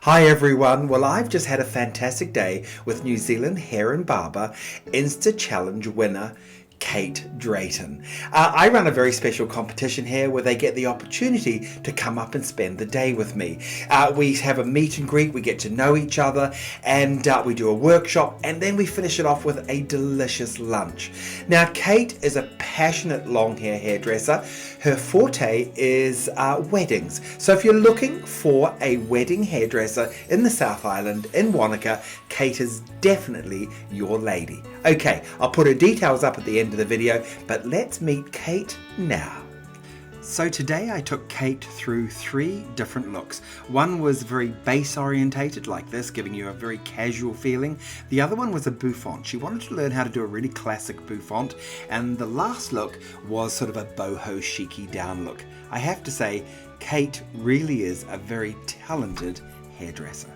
Hi everyone, well I've just had a fantastic day with New Zealand hair and barber Insta Challenge winner Kate Drayton. I run a very special competition here where they get the opportunity to come up and spend the day with me. We have a meet and greet, we get to know each other, and we do a workshop, and then we finish it off with a delicious lunch. Now Kate is a passionate long hair hairdresser. Her forte is weddings. So if you're looking for a wedding hairdresser in the South Island, in Wanaka, Kate is definitely your lady. Okay, I'll put her details up at the end of the video, but let's meet Kate now. So today I took Kate through 3 different looks. One was very base orientated like this, giving you a very casual feeling. The other one was a bouffant. She wanted to learn how to do a really classic bouffant. And the last look was sort of a boho chicy down look. I have to say, Kate really is a very talented hairdresser.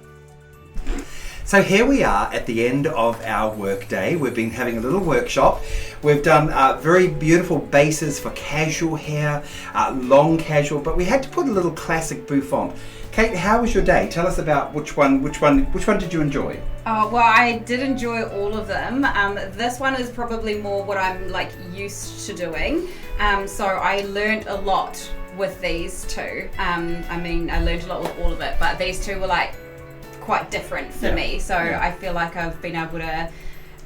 So here we are at the end of our work day. We've been having a little workshop. We've done very beautiful bases for casual hair, long casual, but we had to put a little classic bouffant. Kate, how was your day? Tell us about which one did you enjoy? Well, I did enjoy all of them. This one is probably more what I'm used to doing. So I learned a lot with these two. I learned a lot with all of it, but these two were quite different for me, so I feel like I've been able to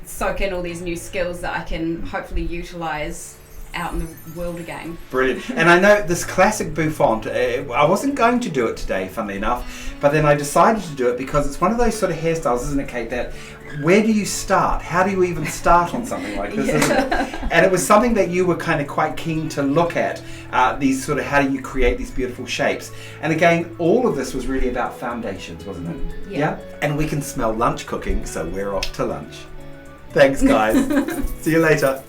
soak in all these new skills that I can hopefully utilize out in the world again. Brilliant. And I know this classic bouffant, I wasn't going to do it today, funnily enough, but then I decided to do it because it's one of those sort of hairstyles, isn't it, Kate, that where do you start? How do you even start on something like this, isn't it? And it was something that you were kind of quite keen to look at, these sort of, how do you create these beautiful shapes? And again, all of this was really about foundations, wasn't it? Yeah. And we can smell lunch cooking, so we're off to lunch. Thanks, guys. See you later.